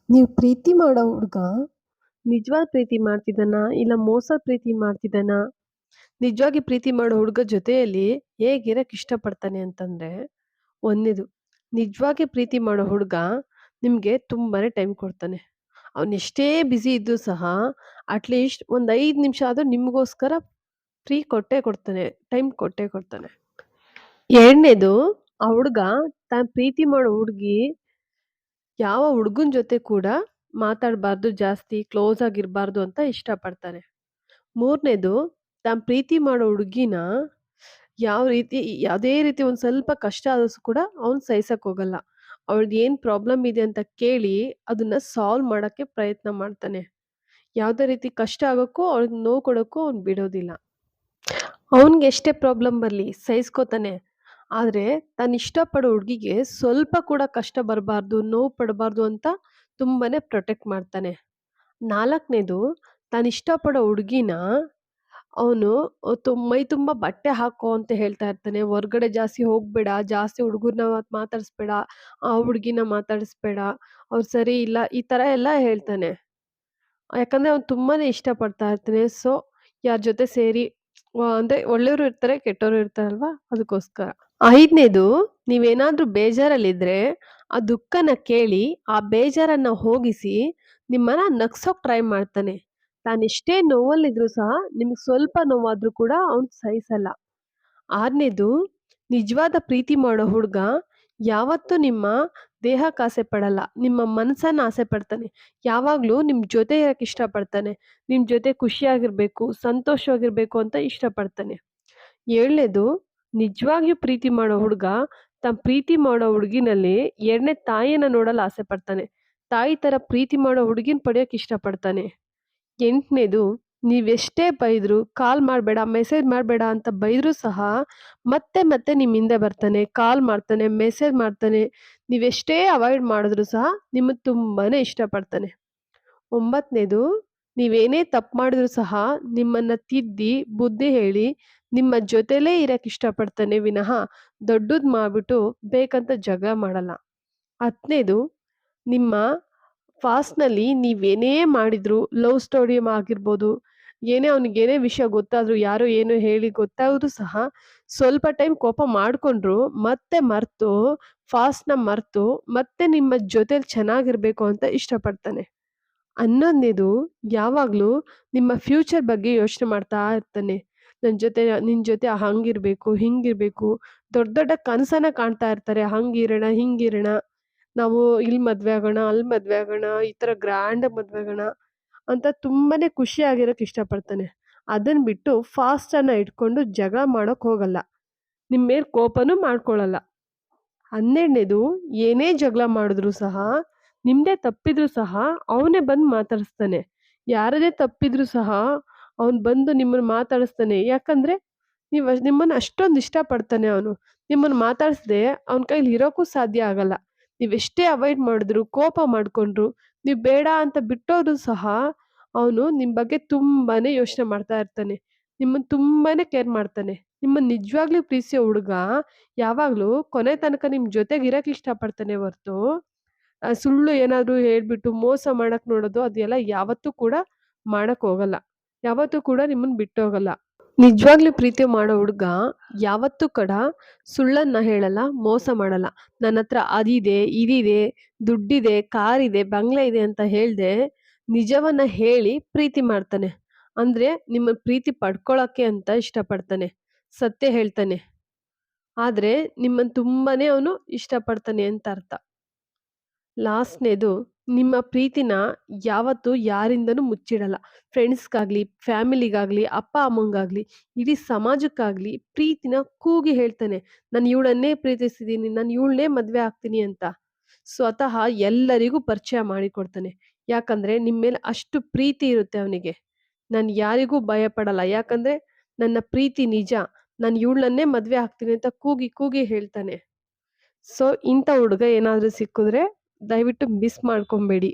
ನೀವು ಪ್ರೀತಿ ಮಾಡೋ ಹುಡ್ಗ ನಿಜವಾದ ಪ್ರೀತಿ ಮಾಡ್ತಿದ್ದಾನ? ಇಲ್ಲ ಮೋಸ ಪ್ರೀತಿ ಮಾಡ್ತಿದ್ದಾನ? ನಿಜವಾಗಿ ಪ್ರೀತಿ ಮಾಡೋ ಹುಡ್ಗ ಜೊತೆಯಲ್ಲಿ ಹೇಗಿರಕ್ ಇಷ್ಟಪಡ್ತಾನೆ ಅಂತಂದ್ರೆ, ಒಂದ್ನೇದು ನಿಜವಾಗಿ ಪ್ರೀತಿ ಮಾಡೋ ಹುಡ್ಗ ನಿಮ್ಗೆ ತುಂಬಾನೇ ಟೈಮ್ ಕೊಡ್ತಾನೆ. ಅವನೆಷ್ಟೇ ಬ್ಯುಸಿ ಇದ್ರೂ ಸಹ ಅಟ್‌ಲೀಸ್ಟ್ ಒಂದ್ 5 ನಿಮಿಷ ಆದ್ರೂ ನಿಮ್ಗೋಸ್ಕರ ಫ್ರೀ ಕೊಟ್ಟೇ ಕೊಡ್ತಾನೆ. ಟೈಮ್ ಕೊಟ್ಟೇ ಕೊಡ್ತಾನೆ. 2ನೇದು ಆ ಹುಡ್ಗ ತಾನ್ ಪ್ರೀತಿ ಮಾಡೋ ಹುಡ್ಗಿ ಯಾವ ಹುಡ್ಗನ್ ಜೊತೆ ಕೂಡ ಮಾತಾಡ್ಬಾರ್ದು, ಜಾಸ್ತಿ ಕ್ಲೋಸ್ ಆಗಿರ್ಬಾರ್ದು ಅಂತ ಇಷ್ಟಪಡ್ತಾನೆ. 3ನೇದು ತಾನ್ ಪ್ರೀತಿ ಮಾಡೋ ಹುಡ್ಗಿನ ಯಾವ ರೀತಿ ಯಾವ್ದೇ ರೀತಿ ಒಂದ್ ಸ್ವಲ್ಪ ಕಷ್ಟ ಆದ್ರೂ ಕೂಡ ಅವ್ನು ಸಹಿಸಕ್ ಹೋಗಲ್ಲ. ಅವಳ್ದ್ ಏನ್ ಪ್ರಾಬ್ಲಮ್ ಇದೆ ಅಂತ ಕೇಳಿ ಅದನ್ನ ಸಾಲ್ವ್ ಮಾಡಕ್ಕೆ ಪ್ರಯತ್ನ ಮಾಡ್ತಾನೆ. ಯಾವ್ದೇ ರೀತಿ ಕಷ್ಟ ಆಗೋಕ್ಕೂ ಅವ್ಳಿಗ್ ನೋವು ಕೊಡಕ್ಕೂ ಅವ್ನು ಬಿಡೋದಿಲ್ಲ. ಅವ್ನ್ಗೆ ಎಷ್ಟೇ ಪ್ರಾಬ್ಲಮ್ ಬರ್ಲಿ ಸಹಿಸ್ಕೋತಾನೆ. ಆದ್ರೆ ತಾನ್ ಇಷ್ಟಪಡೋ ಹುಡ್ಗಿಗೆ ಸ್ವಲ್ಪ ಕೂಡ ಕಷ್ಟ ಬರ್ಬಾರ್ದು, ನೋವು ಪಡ್ಬಾರ್ದು ಅಂತ ತುಂಬಾನೇ ಪ್ರೊಟೆಕ್ಟ್ ಮಾಡ್ತಾನೆ. 4ನೇದು ತಾನ್ ಇಷ್ಟಪಡೋ ಹುಡ್ಗಿನ ಅವನು ಮೈ ತುಂಬಾ ಬಟ್ಟೆ ಹಾಕೋ ಅಂತ ಹೇಳ್ತಾ ಇರ್ತಾನೆ. ಹೊರ್ಗಡೆ ಜಾಸ್ತಿ ಹೋಗ್ಬೇಡ, ಜಾಸ್ತಿ ಹುಡುಗರ್ನ ಮಾತಾಡಿಸ್ಬೇಡ, ಆ ಹುಡ್ಗಿನ ಮಾತಾಡಿಸ್ಬೇಡ, ಅವ್ರು ಸರಿ ಇಲ್ಲ, ಈ ತರ ಎಲ್ಲ ಹೇಳ್ತಾನೆ. ಯಾಕಂದ್ರೆ ಅವ್ನು ತುಂಬಾನೇ ಇಷ್ಟಪಡ್ತಾ ಇರ್ತಾನೆ. ಸೊ ಯಾರ್ ಜೊತೆ ಸೇರಿ ಅಂದ್ರೆ ಒಳ್ಳೆಯವರು ಇರ್ತಾರೆ, ಕೆಟ್ಟವರು ಇರ್ತಾರಲ್ವಾ ಅದಕ್ಕೋಸ್ಕರ. 5ನೇದು ನೀವೇನಾದ್ರೂ ಬೇಜಾರಲ್ಲಿದ್ರೆ ಆ ದುಃಖನ ಕೇಳಿ ಆ ಬೇಜಾರನ್ನ ಹೋಗಿಸಿ ನಿಮ್ಮನ್ನ ನಗ್ಸೋಕ್ ಟ್ರೈ ಮಾಡ್ತಾನೆ. ತಾನೆಷ್ಟೇ ನೋವಲ್ಲಿದ್ರೂ ಸಹ ನಿಮ್ಗೆ ಸ್ವಲ್ಪ ನೋವಾದ್ರೂ ಕೂಡ ಅವ್ನು ಸಹಿಸಲ್ಲ. 6ನೇದು ನಿಜವಾದ ಪ್ರೀತಿ ಮಾಡೋ ಹುಡ್ಗ ಯಾವತ್ತೂ ನಿಮ್ಮ ದೇಹಕ್ಕೆ ಆಸೆ ಪಡಲ್ಲ. ನಿಮ್ಮ ಮನಸ್ಸನ್ನ ಆಸೆ ಪಡ್ತಾನೆ. ಯಾವಾಗ್ಲೂ ನಿಮ್ ಜೊತೆ ಇರಕ್ ಇಷ್ಟಪಡ್ತಾನೆ. ನಿಮ್ ಜೊತೆ ಖುಷಿಯಾಗಿರ್ಬೇಕು, ಸಂತೋಷವಾಗಿರ್ಬೇಕು ಅಂತ ಇಷ್ಟಪಡ್ತಾನೆ. 7ನೇದು ನಿಜವಾಗ್ಲೂ ಪ್ರೀತಿ ಮಾಡೋ ಹುಡ್ಗ ತಾನ್ ಪ್ರೀತಿ ಮಾಡೋ ಹುಡ್ಗಿನಲ್ಲಿ 2ನೇ ತಾಯಿಯನ್ನ ನೋಡಲು ಆಸೆ ಪಡ್ತಾನೆ. ತಾಯಿ ತರ ಪ್ರೀತಿ ಮಾಡೋ ಹುಡ್ಗಿನ್ ಪಡೆಯೋಕ್ ಇಷ್ಟಪಡ್ತಾನೆ. 8ನೇದು ನೀವೆಷ್ಟೇ ಬೈದ್ರು, ಕಾಲ್ ಮಾಡ್ಬೇಡ, ಮೆಸೇಜ್ ಮಾಡ್ಬೇಡ ಅಂತ ಬೈದ್ರೂ ಸಹ ಮತ್ತೆ ಮತ್ತೆ ನಿಮ್ ಹಿಂದೆ ಬರ್ತಾನೆ. ಕಾಲ್ ಮಾಡ್ತಾನೆ, ಮೆಸೇಜ್ ಮಾಡ್ತಾನೆ. ನೀವೆಷ್ಟೇ ಅವಾಯ್ಡ್ ಮಾಡಿದ್ರು ಸಹ ನಿಮ್ಮನ್ ತುಂಬಾನೇ ಇಷ್ಟಪಡ್ತಾನೆ. 9ನೇದು ನೀವೇನೇ ತಪ್ಪು ಮಾಡಿದ್ರು ಸಹ ನಿಮ್ಮನ್ನ ತಿದ್ದಿ, ಬುದ್ಧಿ ಹೇಳಿ, ನಿಮ್ಮ ಜೊತೆಲೇ ಇರಕ್ ಇಷ್ಟಪಡ್ತಾನೆ ವಿನಃ ದೊಡ್ಡದ್ ಮಾಡ್ಬಿಟ್ಟು ಬೇಕಂತ ಜಗಳ ಮಾಡಲ್ಲ. 10ನೇದು ನಿಮ್ಮ ಫಾಸ್ಟ್‌ನಲ್ಲಿ ನೀವೇನೇ ಮಾಡಿದ್ರು, ಲವ್ ಸ್ಟೋರಿ ಆಗಿರ್ಬೋದು, ಏನೇ ಅವ್ನಿಗೇನೇ ವಿಷಯ ಗೊತ್ತಾದ್ರು, ಯಾರೋ ಏನೋ ಹೇಳಿ ಗೊತ್ತಾದ್ರೂ ಸಹ ಸ್ವಲ್ಪ ಟೈಮ್ ಕೋಪ ಮಾಡ್ಕೊಂಡ್ರು ಮತ್ತೆ ಮರ್ತು, ಫಾಸ್ಟ್‌ನ ಮರ್ತು ಮತ್ತೆ ನಿಮ್ಮ ಜೊತೆಲಿ ಚೆನ್ನಾಗಿರ್ಬೇಕು ಅಂತ ಇಷ್ಟಪಡ್ತಾನೆ. 11ನೇದು ಯಾವಾಗ್ಲೂ ನಿಮ್ಮ ಫ್ಯೂಚರ್ ಬಗ್ಗೆ ಯೋಚನೆ ಮಾಡ್ತಾ ಇರ್ತಾನೆ. ನಿನ್ ಜೊತೆ ಹಂಗಿರ್ಬೇಕು, ಹಿಂಗಿರ್ಬೇಕು, ದೊಡ್ಡ ದೊಡ್ಡ ಕನಸನ್ನ ಕಾಣ್ತಾ ಇರ್ತಾರೆ. ಹಂಗಿರೋಣ, ಹಿಂಗಿರೋಣ, ನಾವು ಇಲ್ಲಿ ಮದ್ವೆ ಆಗೋಣ, ಅಲ್ಲಿ ಮದ್ವೆ ಆಗೋಣ, ಈ ತರ ಗ್ರ್ಯಾಂಡಾಗಿ ಮದ್ವೆ ಆಗೋಣ ಅಂತ ತುಂಬಾನೇ ಖುಷಿಯಾಗಿರಕ್ ಇಷ್ಟಪಡ್ತಾನೆ. ಅದನ್ ಬಿಟ್ಟು ಫಾಸ್ಟ್ ಅನ್ನ ಇಟ್ಕೊಂಡು ಜಗಳ ಮಾಡಕ್ ಹೋಗಲ್ಲ. ನಿಮ್ ಮೇಲ್ ಕೋಪನೂ ಮಾಡ್ಕೊಳಲ್ಲ. 12ನೇದು ಏನೇ ಜಗಳ ಮಾಡಿದ್ರು ಸಹ ನಿಮ್ದೇ ತಪ್ಪಿದ್ರು ಸಹ ಅವನೇ ಬಂದು ಮಾತಾಡಿಸ್ತಾನೆ. ಯಾರದೇ ತಪ್ಪಿದ್ರು ಸಹ ಅವ್ನು ಬಂದು ನಿಮ್ಮನ್ನ ಮಾತಾಡಿಸ್ತಾನೆ. ಯಾಕಂದ್ರೆ ನಿಮ್ಮನ್ನ ಅಷ್ಟೊಂದು ಇಷ್ಟಪಡ್ತಾನೆ ಅವನು. ನಿಮ್ಮನ್ನ ಮಾತಾಡಿಸ್ದೆ ಅವನ ಕೈಲಿ ಇರೋಕ್ಕೂ ಸಾಧ್ಯ ಆಗಲ್ಲ. ನೀವೆಷ್ಟೇ ಅವಾಯ್ಡ್ ಮಾಡಿದ್ರು, ಕೋಪ ಮಾಡ್ಕೊಂಡ್ರು, ನೀವು ಬೇಡ ಅಂತ ಬಿಟ್ಟೋದ್ರು ಸಹ ಅವನು ನಿಮ್ ಬಗ್ಗೆ ತುಂಬಾನೇ ಯೋಚನೆ ಮಾಡ್ತಾ ಇರ್ತಾನೆ. ನಿಮ್ಮನ್ನ ತುಂಬಾನೇ ಕೇರ್ ಮಾಡ್ತಾನೆ. ನಿಮ್ಮನ್ನ ನಿಜವಾಗ್ಲೂ ಪ್ರೀತಿಸೋ ಹುಡುಗ ಯಾವಾಗ್ಲೂ ಕೊನೆ ತನಕ ನಿಮ್ ಜೊತೆಗೆ ಇರಕ್ ಇಷ್ಟಪಡ್ತಾನೆ ಹೊರ್ತು, ಸುಳ್ಳು ಏನಾದ್ರು ಹೇಳ್ಬಿಟ್ಟು ಮೋಸ ಮಾಡಕ್ ನೋಡೋದು ಅದೆಲ್ಲ ಯಾವತ್ತೂ ಕೂಡ ಮಾಡಕ್ ಹೋಗಲ್ಲ. ಯಾವತ್ತೂ ಕೂಡ ನಿಮ್ಮನ್ನ ಬಿಟ್ಟೋಗಲ್ಲ. ನಿಜವಾಗ್ಲೂ ಪ್ರೀತಿ ಮಾಡೋ ಹುಡ್ಗ ಯಾವತ್ತೂ ಸುಳ್ಳನ್ನ ಹೇಳಲ್ಲ, ಮೋಸ ಮಾಡಲ್ಲ. ನನ್ನತ್ರ ಅದಿದೆ, ಇದಿದೆ, ದುಡ್ಡಿದೆ, ಕಾರಿದೆ, ಬಂಗ್ಲೆ ಇದೆ ಅಂತ ಹೇಳ್ದೆ ನಿಜವನ್ನ ಹೇಳಿ ಪ್ರೀತಿ ಮಾಡ್ತಾನೆ. ಅಂದ್ರೆ ನಿಮ್ಮ ಪ್ರೀತಿ ಪಡ್ಕೊಳಕ್ಕೆ ಅಂತ ಇಷ್ಟಪಡ್ತಾನೆ. ಸತ್ಯ ಹೇಳ್ತಾನೆ. ಆದ್ರೆ ನಿಮ್ಮನ್ನ ತುಂಬಾನೇ ಅವನು ಇಷ್ಟಪಡ್ತಾನೆ ಅಂತ ಅರ್ಥ. ಲಾಸ್ಟ್‌ನೇದು ನಿಮ್ಮ ಪ್ರೀತಿನ ಯಾವತ್ತೂ ಯಾರಿಂದನೂ ಮುಚ್ಚಿಡಲ್ಲ. ಫ್ರೆಂಡ್ಸ್‌ಗಾಗ್ಲಿ, ಫ್ಯಾಮಿಲಿಗಾಗ್ಲಿ, ಅಪ್ಪ ಅಮ್ಮಂಗಾಗ್ಲಿ, ಇಡೀ ಸಮಾಜಕ್ಕಾಗ್ಲಿ ಪ್ರೀತಿನ ಕೂಗಿ ಹೇಳ್ತಾನೆ. ನಾನು ಇವಳನ್ನೇ ಪ್ರೀತಿಸ್ತಿದ್ದೀನಿ, ನಾನು ಇವಳನ್ನೇ ಮದ್ವೆ ಆಗ್ತೀನಿ ಅಂತ. ಸ್ವತಃ ಎಲ್ಲರಿಗೂ ಪರಿಚಯ ಮಾಡಿಕೊಡ್ತಾನೆ. ಯಾಕಂದ್ರೆ ನಿಮ್ಮ ಮೇಲೆ ಅಷ್ಟು ಪ್ರೀತಿ ಇರುತ್ತೆ ಅವನಿಗೆ. ನಾನು ಯಾರಿಗೂ ಭಯ ಪಡಲ್ಲ. ಯಾಕಂದ್ರೆ ನನ್ನ ಪ್ರೀತಿ ನಿಜ. ನಾನು ಇವಳನ್ನೇ ಮದ್ವೆ ಆಗ್ತೀನಿ ಅಂತ ಕೂಗಿ ಕೂಗಿ ಹೇಳ್ತಾನೆ. ಸೊ ಇಂಥ ಹುಡುಗ ಏನಾದ್ರೂ ಸಿಕ್ಕಿದ್ರೆ ದಯವಿಟ್ಟು ಮಿಸ್ ಮಾಡ್ಕೊಂಬೇಡಿ.